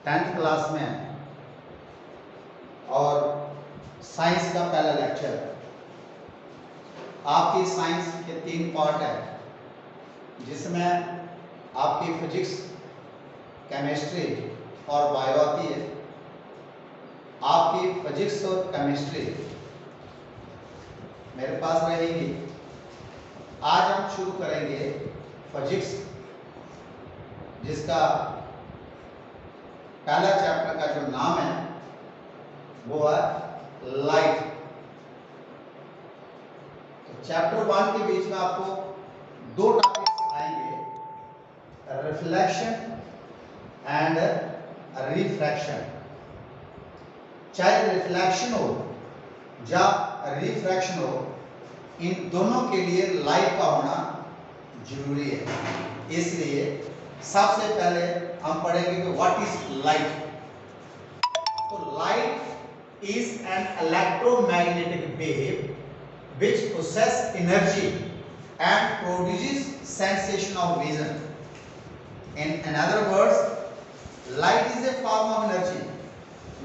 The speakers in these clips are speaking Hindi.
10th क्लास में हैं और साइंस का पहला लेक्चर। आपकी साइंस के 3 पार्ट है, जिसमें आपकी फिजिक्स, केमिस्ट्री और बायो आती है। आपकी फिजिक्स और केमिस्ट्री मेरे पास रहेगी। आज हम शुरू करेंगे फिजिक्स, जिसका पहला चैप्टर का जो नाम है वो है लाइट। तो चैप्टर 1 के बीच में आपको 2 टॉपिक्स आएंगे, रिफ्लेक्शन एंड रिफ्रैक्शन। चाहे रिफ्लेक्शन हो या रिफ्रैक्शन हो, इन दोनों के लिए लाइट का होना जरूरी है। इसलिए सबसे पहले हम पढ़ेंगे कि व्हाट इज लाइट। तो light is an electromagnetic wave which possess energy and produces sensation of vision. In other words, light is a form of energy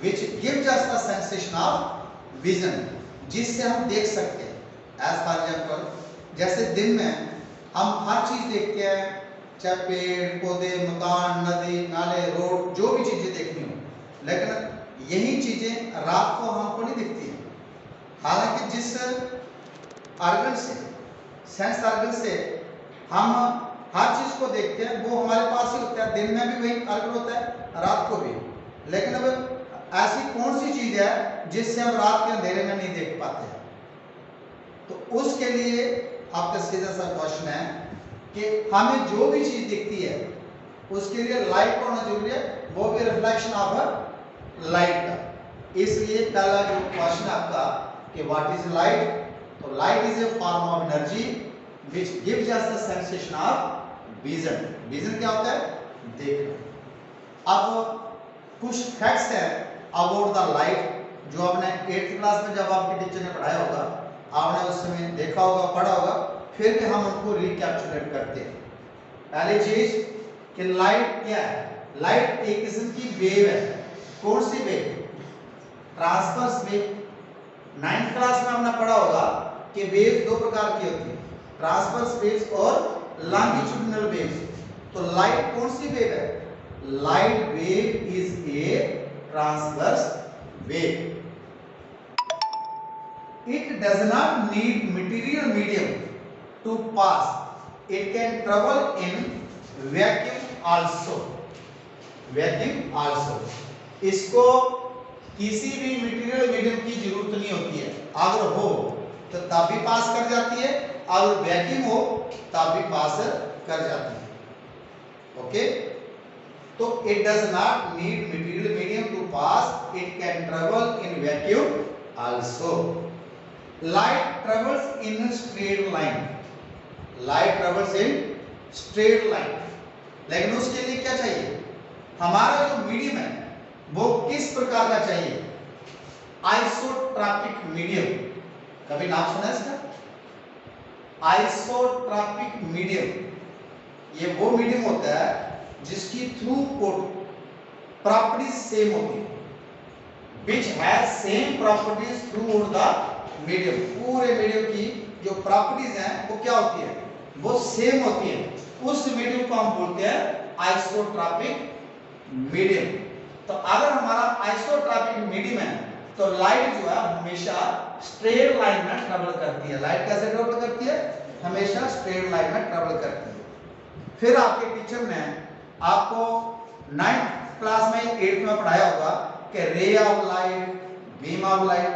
which gives us the sensation of vision, जिससे हम देख सकते हैं। As for example, जैसे दिन में हम हर चीज देखते हैं, चाहे पेड़ पौधे, मकान, नदी नाले, रोड, जो भी चीजें देखनी हो, लेकिन यही चीजें रात को हमको नहीं दिखती हैं। हालांकि जिस ऑर्गन से, सेंस ऑर्गन से हम हर चीज को देखते हैं, वो हमारे पास ही होता है। दिन में भी वही ऑर्गन होता है, रात को भी। लेकिन अब ऐसी कौन सी चीज है जिससे हम रात के अंधेरे में नहीं देख पाते हैं? तो उसके लिए आपका सीधा सा क्वेश्चन है कि हमें जो भी चीज दिखती है उसके लिए लाइट होना जरूरी है, वो भी रिफ्लेक्शन ऑफ लाइट का। इसलिए पहला जो क्वेश्चन आपका कि व्हाट इज लाइट। तो light is a form of energy which gives us the sensation of vision. Vision क्या होता है? देखना। अब कुछ फैक्ट्स हैं अबाउट द लाइट, जो आपने 8th क्लास में जब आपके टीचर ने पढ़ाया होगा, आपने उस समय देखा होगा, पढ़ा होगा, फिर भी हम उनको रिकैप्चुलेट करते हैं। पहली चीज कि लाइट क्या है? लाइट एक किस्म की वेव है। कौन सी wave? Transverse wave. 9th class में हमने पढ़ा होगा कि वेव 2 प्रकार की होती है, ट्रांसवर्स वेव्स और लॉन्गिट्यूडिनल वेव्स। तो लाइट कौन सी वेव है? Light wave is a transverse wave. It does not need material medium to pass. It can travel in vacuum also. Vacuum also. इसको किसी भी मटेरियल मीडियम की जरूरत नहीं होती है। अगर हो तो तब भी पास कर जाती है, अगर वैक्यूम हो तब भी पास कर जाती है। ओके, तो it does not need material medium to pass, it can travel in vacuum also. Light travels in straight line. Light travels in straight line, लेकिन उसके लिए क्या चाहिए? हमारा जो मीडियम है वो किस प्रकार का चाहिए? Isotropic medium. कभी नाम सुना है इसका? Isotropic medium. ये वो मीडियम होता है जिसकी थ्रूपुट प्रॉपर्टीज सेम होती है, which has same properties throughout the medium। पूरे मीडियम की जो प्रॉपर्टीज हैं वो क्या होती है? वो सेम होती है। उस मीडियम को हम बोलते हैं आइसोट्रॉपिक मीडियम। तो अगर हमारा आइसोट्रॉपिक मीडियम है तो लाइट जो है हमेशा स्ट्रेट लाइन में ट्रेवल करती है। लाइट कैसे ट्रेवल करती है? हमेशा स्ट्रेट लाइन में ट्रेवल करती है। फिर आपके टीचर ने आपको 9th क्लास में 8th में पढ़ाया होगा कि रे of light, beam of light.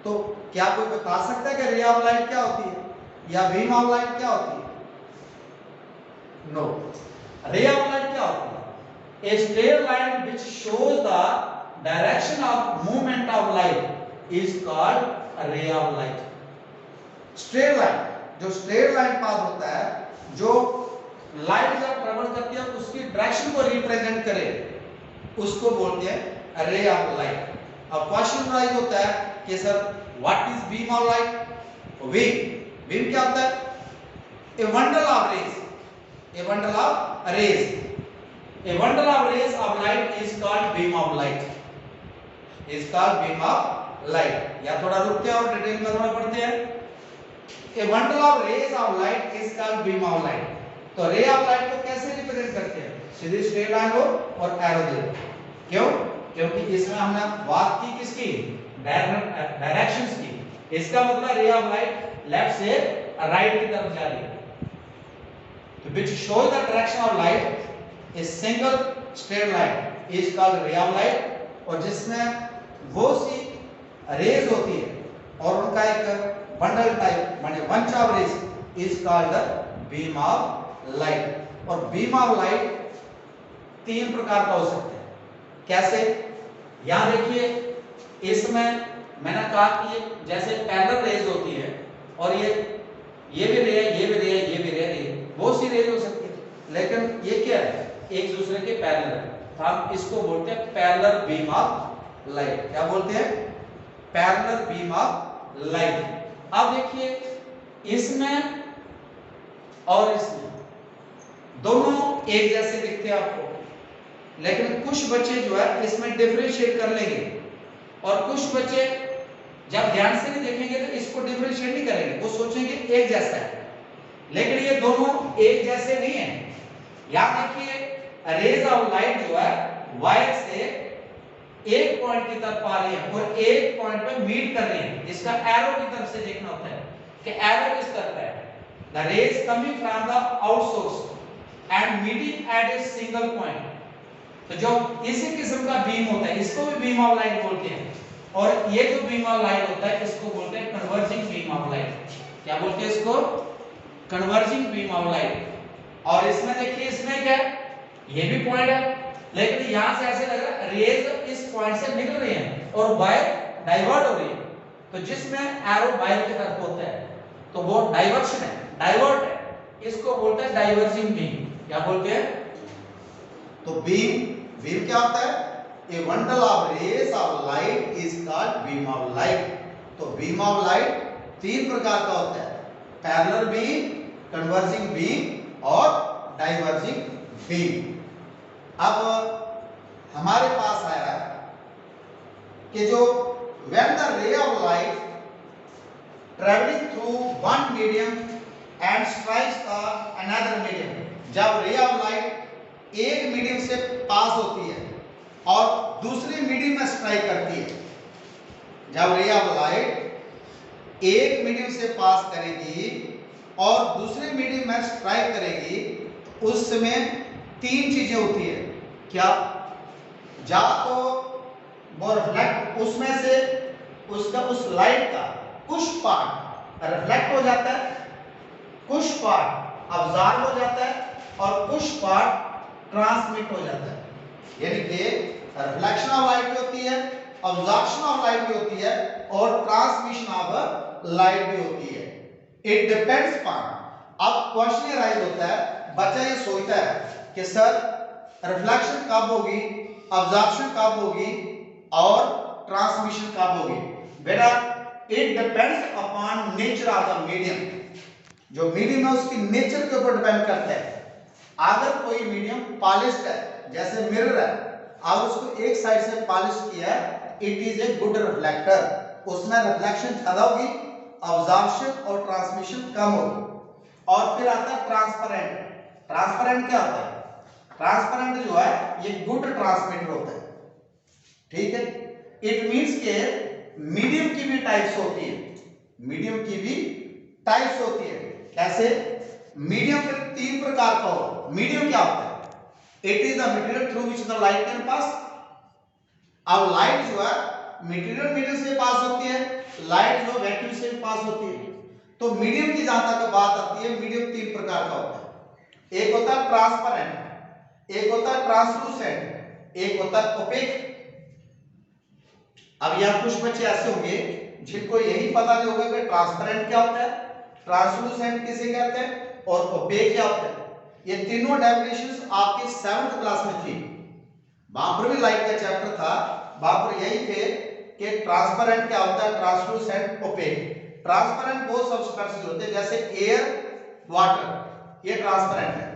तो क्या कोई बता सकता है कि रे ऑफ लाइट क्या होती है या बीम ऑफ लाइट क्या होती है? नो। रे ऑफ लाइट क्या होती है? A straight line which shows the direction of movement of light is called a ray of light. Straight line, जो straight line पाथ होता है, जो लाइट जब ट्रेवल करती है उसकी डायरेक्शन को रिप्रेजेंट करे, उसको बोलते हैं रे ऑफ लाइट। अब क्वेश्चन राइज होता है कि sir what is beam of light? Beam क्या होता है? A bundle of rays. A bundle of rays. A bundle of rays of light is called beam of light. Is called beam of light. या थोड़ा रुकते हैं और डिटेल में थोड़ा पढ़ते हैं. A bundle of rays of light is called beam of light. तो रे ऑफ लाइट को कैसे रिप्रेजेंट करते हैं? सीधी स्ट्रेट लाइन हो और एरो दे. क्यों? क्योंकि इसमें हमने बात की किसकी? डायरेक्शंस की. इसका मतलब रे ऑफ लाइट लेफ्ट से राइट की तरफ जा रही है. तो which shows the direction of light. A single straight line is called ray of light. और जिसमें वो सी रेज होती है और उनका एक बंडल टाइप माने bunch of rays is called the beam of light. और बीम ऑफ लाइट तीन प्रकार का हो सकता है. कैसे? यहां देखिए, इसमें मैंने कहा कि जैसे पैरेलल रेज होती है और ये भी रे है, ये भी रे है, ये भी रे है, बहुत सी रेज हो सकती है. लेकिन ये क्या है? एक दूसरे के पैरेलल है. तो हम इसको बोलते हैं पैरेलल बीम ऑफ लाइट. क्या बोलते हैं? Parallel beam of light. अब देखिए, इसमें और इसमें दोनों एक जैसे दिखते हैं आपको, लेकिन कुछ बच्चे जो है इसमें डिफरेंशिएट कर लेंगे और कुछ बच्चे जब ध्यान से नहीं देखेंगे तो इसको डिफरेंशिएट नहीं करेंगे. वो सोचेंगे एक जैसा है, लेकिन ये दोनों एक जैसे नहीं है. यहां देखिए, रेज ऑफ लाइट जो है वायर से एक पॉइंट की तरफ आ रही है और एक पॉइंट पे मीट कर रही है. इसका एरो की तरफ से देखना होता है कि एरो किस तरफ है. The rays coming from the out source and meeting at a single point. तो जो इसी किस्म का बीम होता है इसको भी बीम ऑफ लाइट बोलते हैं. और ये जो बीम ऑफ लाइट होता है इसको बोलते हैं कन्वर्जिंग बीम ऑफ लाइट. क्या बोलते हैं इसको? Converging beam of light. और इसमें देखिए, इसमें क्या है? ये भी पॉइंट है, लेकिन यहां से ऐसे लग रहा है रेज इस पॉइंट से निकल रही है और वायर डाइवर्ट हो रही है. तो जिसमें एरो वायर की तरफ होता है तो वो डाइवर्शन है, डाइवर्ट है. इसको बोलते हैं डाइवर्जिंग बीम. क्या बोलते हैं? तो बीम क्या होता है? A bundle of rays of light is called beam of light. तो बीम ऑफ लाइट तीन प्रकार का होता है: पैरेलल बीम, कन्वर्जिंग बीम और डाइवर्जिंग बीम. अब हमारे पास आया कि जो when the ray of light traveling through one medium and strikes the another medium. जब रे ऑफ लाइट एक मीडियम से पास होती है और दूसरी मीडियम में स्ट्राइक करती है. जब रे ऑफ लाइट एक मीडियम से पास करेगी और दूसरे मीडियम में स्ट्राइक करेगी तो उस समय तीन चीजें होती है. क्या? या तो वो रिफ्लेक्ट, उसमें से उसका उस लाइट का कुछ पार्ट रिफ्लेक्ट हो जाता है, कुछ पार्ट अब्जॉर्ब हो जाता है और कुछ पार्ट ट्रांसमिट हो जाता है. यानी कि रिफ्लेक्शन ऑफ लाइट भी होती है, अब्जॉर्प्शन ऑफ लाइट भी होती है और ट्रांसमिशन ऑफ लाइट भी होती है. It depends upon. अब क्वेश्चन राइज होता है, बच्चा ये सोचता है कि सर रिफ्लेक्शन कब होगी, अब्जॉर्प्शन कब होगी और ट्रांसमिशन कब होगी. बेटा, it depends upon nature of the medium. जो मीडियम है उसकी नेचर के ऊपर डिपेंड करता है. अगर कोई मीडियम पॉलिश्ड है, जैसे मिरर है, अब उसको एक साइड से पॉलिश किया है, it is a good reflector. उसमें रिफ्लेक्शन ज्यादा होगी, अब्जॉर्प्शन और ट्रांसमिशन कम होगी. और फिर आता है ट्रांसपेरेंट. ट्रांसपेरेंट क्या होता है? ट्रांसपेरेंट जो है ये गुड ट्रांसमिटर होता है. ठीक है. इट मींस के मीडियम की भी टाइप्स होती है. मीडियम की भी टाइप्स होती है. कैसे? मीडियम फिर तीन प्रकार का हो. मीडियम क्या होता है? It is the material through which the light can pass. अब लाइट जो है मटेरियल मीडियम से पास होती है, लाइट जो वैक्यूम से पास होती है. तो मीडियम की जहां तक बात आती है, मीडियम तीन प्रकार का होता है. एक होता है ट्रांसपेरेंट, एक होता है ट्रांसलूसेंट, एक होता है ओपेक. अब यहां कुछ बच्चे ऐसे होंगे जिनको यही पता नहीं होगा कि ट्रांसपेरेंट क्या होता है, ट्रांसलूसेंट किसे कहते हैं और ओपेक क्या होता है. ये तीनों डेफिनेशंस आपके 7th क्लास में थी. वहां पर भी लाइट का चैप्टर था, वहां पर यही थे कि ट्रांसपेरेंट क्या होता है, ट्रांसलूसेंट, ओपेक. ट्रांसपेरेंट वो सब्सटेंसेस होते हैं जैसे एयर, वाटर, ये ट्रांसपेरेंट है.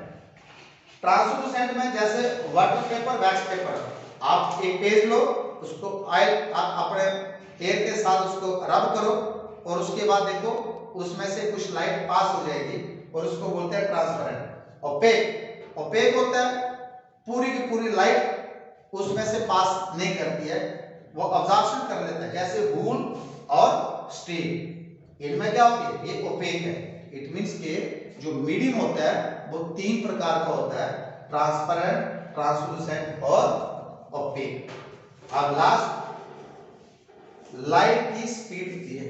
ट्रांसलूसेंट में जैसे वाटर पेपर, वैक्स पेपर, आप एक पेज लो, उसको ऑयल आप अपने हेयर के साथ उसको रब करो और उसके बाद देखो उसमें से कुछ लाइट पास हो जाएगी और उसको बोलते हैं ट्रांसपेरेंट। ओपेक, ओपेक होता है पूरी की पूरी लाइट उसमें से पास नहीं करती है, वो अब्जॉर्प्शन कर लेता है, जैसे वूल और स्टील। इनमें क्या होती है, ये ओपेक है। इट मींस के जो मीडियम होता है वो तीन प्रकार का होता है, ट्रांसपेरेंट, ट्रांसलूसेंट और ओपेक। अब लास्ट, लाइट की स्पीड होती है,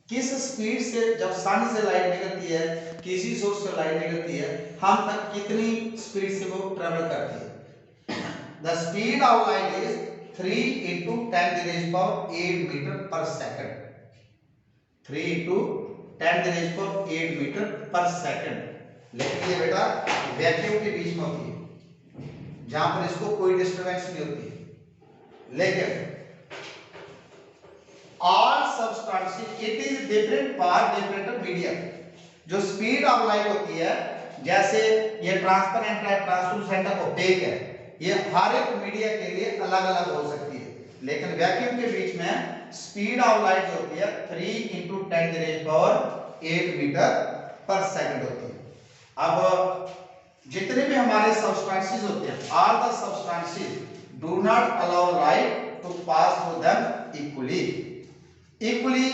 किस स्पीड से जब सन से लाइट निकलती है, किसी सोर्स से लाइट निकलती है, हम तक कितनी स्पीड से वो ट्रेवल करती है। The speed of light is 3 into 10⁸ metre per second. 3 into 10⁸ metre per second. लेकिन ये बेटा वैक्यूम के बीच में होती है, जहां पर इसको कोई डिस्टरबेंस नहीं होती है। लेकिन all substances it is different for different medium। जो स्पीड ऑफ लाइट होती है, जैसे ये ट्रांसपेरेंट है, ट्रांसलूसेंट है, ओपेक है, ये हर एक मीडिया के लिए अलग अलग हो सकती है। लेकिन वैक्यूम के बीच में स्पीड ऑफ लाइट जो होती है 3 into 10⁸ मीटर पर सेकंड होती है। अब जितने भी हमारे सब्सटेंसेस होते हैं, all the substances do not allow light to pass through them equally. Equally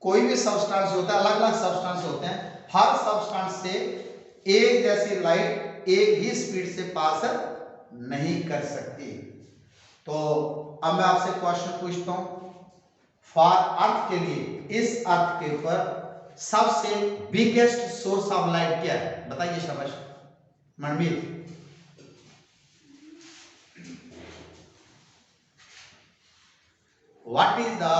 कोई भी सब्सटेंस होता है, अलग अलग सब्सटेंस होते हैं, हर सब्सटेंस से एक जैसी लाइट एक ही स्पीड से पास नहीं कर सकती। तो अब मैं आपसे क्वेश्चन पूछता हूं, फॉर अर्थ के लिए, इस अर्थ के ऊपर सबसे बिगेस्ट सोर्स ऑफ लाइट क्या है, बताइए शाबाश मनमीत। What is the,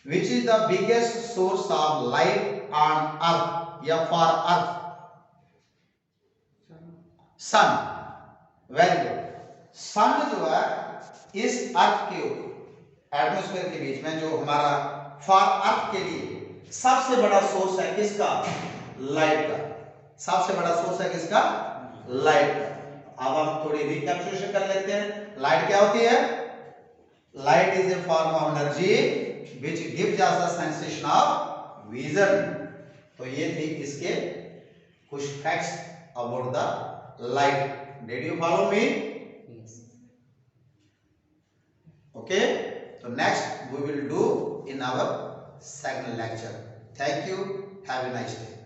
which is the biggest source of light on earth या for earth? Sun. Very good. Sun जो है इस अर्थ के एटमॉस्फेयर के बीच में, जो हमारा फॉर अर्थ के लिए सबसे बड़ा सोर्स है किसका, लाइट का। सबसे बड़ा सोर्स है किसका, लाइट का। अब हम थोड़ी रिकैप्चुलेशन कर लेते हैं। लाइट क्या होती है, light is a form of energy which gives us a sensation of vision। तो ये थी इसके कुछ facts about the light. Did you follow me? Okay, तो next we will do in our second lecture. Thank you, have a nice day.